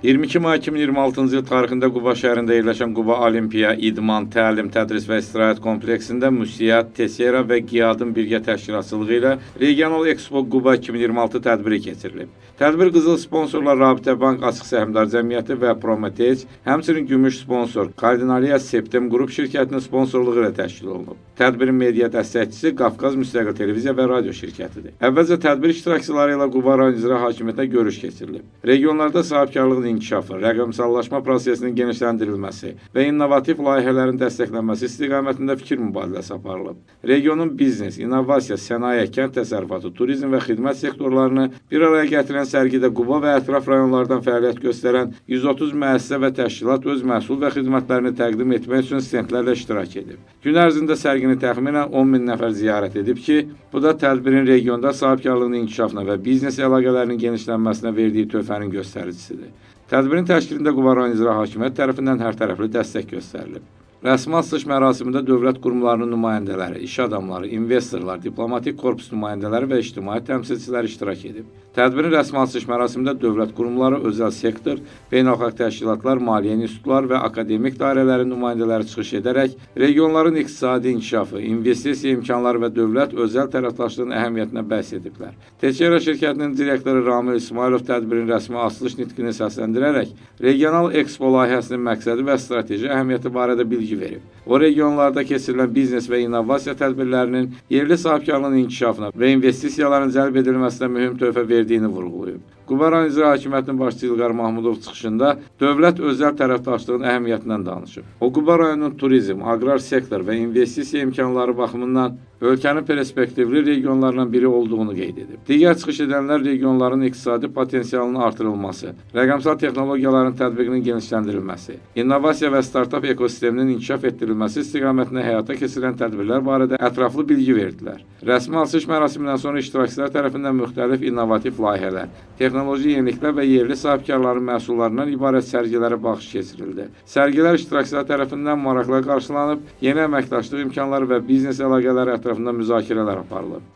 22 may 2026-cı il tarixində Quba şəhərində yerləşən Quba Olimpiya, İdman, Təlim, Tədris və İstirahət kompleksində Müsiyyət, Tesera və Qiyadın birgə təşkilatçılığı ilə Regional Expo Quba 2026 tədbiri keçirilib. Tədbir qızıl sponsorlar Rabitə Bank Açıq Səhmdar Cəmiyyəti və Prometheus, həmçinin gümüş sponsor Kardinaliya Septem Qrup şirkətinin sponsorluğu ilə təşkil olunub. Tədbirin media dəstəkçisi Qafqaz Müstəqil Televiziya və Radio şirkətidir. Əvvəlcə tədbir iştirakçıları ilə Quba rayon icra hakimiyyətinə görüş keçirilib. Regionlarda sahibkarlığın inkişafı, rəqəmsallaşma prosesinin genişləndirilməsi və innovativ layihələrin dəstəklənməsi istiqamətində fikir mübadiləsi aparılıb. Regionun biznes, innovasiya, sənaye, kənd təsərrüfatı, turizm və xidmət sektorlarını bir araya gətirən sərgidə Quba və ətraf rayonlardan fəaliyyət göstərən 130 müəssisə və təşkilat öz məhsul və xidmətlərini təqdim etmək üçün stendlərlə iştirak edib. Gün ərzində sərgini təxminən 10 min nəfər ziyarət edib ki, bu da tədbirin regionda sahibkarlığın inkişafına və biznes əlaqələrinin genişlənməsinə verdiyi töhfənin göstəricisidir. Tədbirin təşkilində Quba rayon icra hakimiyyəti tərəfindən hərtərəfli dəstək göstərilib. Rəsmi açılış mərasimində dövlət qurumlarının nümayəndələri, iş adamları, investorlar, diplomatik korpus nümayəndələri və ictimai təmsilçilər iştirak edib. Tədbirin rəsmi açılış mərasimində dövlət qurumları, özəl sektor, beynəlxalq təşkilatlar, maliyyə institutları və akademik dairələrin nümayəndələri çıxış edərək regionların iqtisadi inkişafı, investisiya imkanları və dövlət-özəl tərəfdaşlığının əhəmiyyətinə bəhs ediblər. Tesera şirkətinin direktoru Ramil İsmailov tədbirin rəsmi açılış nitqini səsləndirərək regional Expo layihəsinin məqsədi və strateji əhəmiyyəti barədə bilgi verib. O regionlarda keçirilən biznes və innovasiya tədbirlərinin yerli sahibkarlığın inkişafına və investisiyaların cəlb edilməsinə mühüm töhfə verdiyini vurğulayıb. Quba rayon icra hakimiyyətinin başçısı İlqar Mahmudov çıxışında dövlət-özəl tərəfdaşlığın əhəmiyyətindən danışıb. O, Quba rayonunun turizm, aqrar sektor və investisiya imkanları baxımından ölkənin perspektivli regionlarından biri olduğunu qeyd edib. Digər çıxış edənlər regionların iqtisadi potensialının artırılması, rəqəmsal texnologiyaların tətbiqinin genişləndirilməsi, innovasiya və startap ekosisteminin inkişaf etdirilməsi istiqamətində həyata keçirilən tədbirlər barədə ətraflı bilgi verdilər. Rəsmi açılış mərasimindən sonra iştirakçılar tərəfindən müxtəlif innovativ layihələr, texnoloji yeniliklər və yerli sahibkarların məhsullarından ibarət sərgilərə baxış keçirildi. Sərgilər iştirakçılar tərəfindən maraqla qarşılanıb, yeni əməkdaşlıq imkanları və biznes əlaqələri ətrafında müzakirələr aparılıb.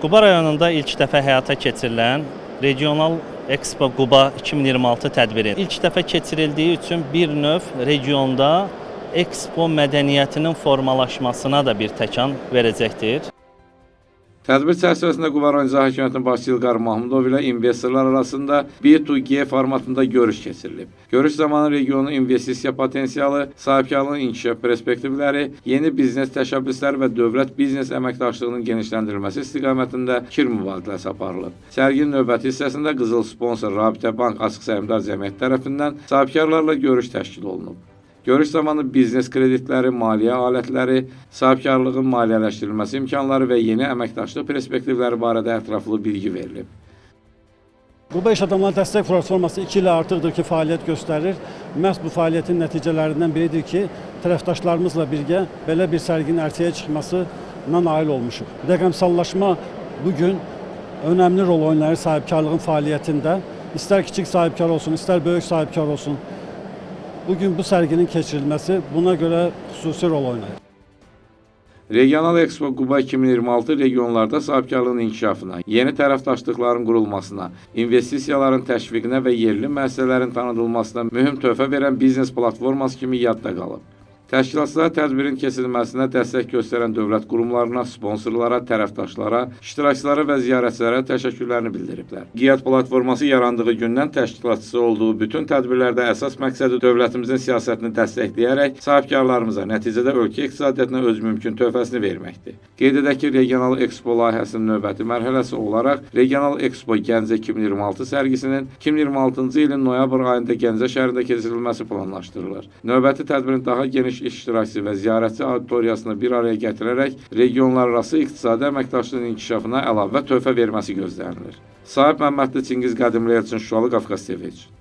Quba rayonunda ilk dəfə həyata keçirilən Regional Expo Quba 2026 tədbiri ilk dəfə keçirildiyi üçün bir növ regionda Expo mədəniyyətinin formalaşmasına da bir təkan verəcəkdir. Tədbir çərçivəsində Quba rayon icra hakimiyyətinin başçısı İlqar Mahmudov ilə investorlar arasında B2G formatında görüş keçirilib. Görüş zamanı regionun investisiya potensialı, sahibkarlığın inkişaf perspektivləri, yeni biznes təşəbbüsləri və dövlət biznes əməkdaşlığının genişləndirilməsi istiqamətində fikir mübadiləsi aparılıb. Sərginin növbəti hissəsində qızıl sponsor Rabitə Bank Açıq Səhmdar Cəmiyyəti tərəfindən sahibkarlarla görüş təşkil olunub. Görüş zamanı biznes kreditləri, maliyyə alətləri, sahibkarlığın maliyyələşdirilməsi imkanları və yeni əməkdaşlıq perspektivləri barədə ətraflı bilgi verilib. Quba İş Adamları Dəstək Platforması 2 ilə artıqdır ki, fəaliyyət göstərir. Məhz bu fəaliyyətin nəticələrindən biridir ki, tərəfdaşlarımızla birgə belə bir sərginin ərtəyə çıxmasına nail olmuşuq. Rəqəmsallaşma bugün önəmli rol oynayır sahibkarlığın fəaliyyətində. İstər kiçik sahibkar olsun, istər böyük sahibkar olsun. Bugün bu sərginin keçirilməsi buna görə xüsusi rol oynayır. Regional Expo Quba 2026 regionlarda sahibkarlığın inkişafına, yeni tərəfdaşlıqların qurulmasına, investisiyaların təşviqinə və yerli müəssisələrin tanıdılmasına mühüm töhfə verən biznes platforması kimi yadda qalıb. Təşkilatçılar tədbirin keçirilməsinə dəstək göstərən dövlət qurumlarına, sponsorlara, tərəfdaşlara, iştirakçılara və ziyarətçilərə təşəkkürlərini bildiriblər. Qiyad platforması yarandığı gündən təşkilatçısı olduğu bütün tədbirlərdə əsas məqsədi dövlətimizin siyasətini dəstəkləyərək sahibkarlarımıza, nəticədə ölkə iqtisadiyyatına öz mümkün töhfəsini verməkdir. Qeyd edək ki, Regional Expo layihəsinin növbəti mərhələsi olaraq Regional Expo Gəncə 2026 sərgisinin 2026-cı ilin noyabr ayında Gəncə şəhərində keçirilməsi planlaşdırılır. Növbəti tədbirin daha geniş iştirakçı və ziyarətçi auditoriyasını bir araya gətirərək regionlararası iqtisadi əməkdaşlığın inkişafına əlavə töhfə verməsi gözlənilir. Sahib Məmmədli Çingiz Qədimli Elçin Şuşalı Qafqaz TV üçün.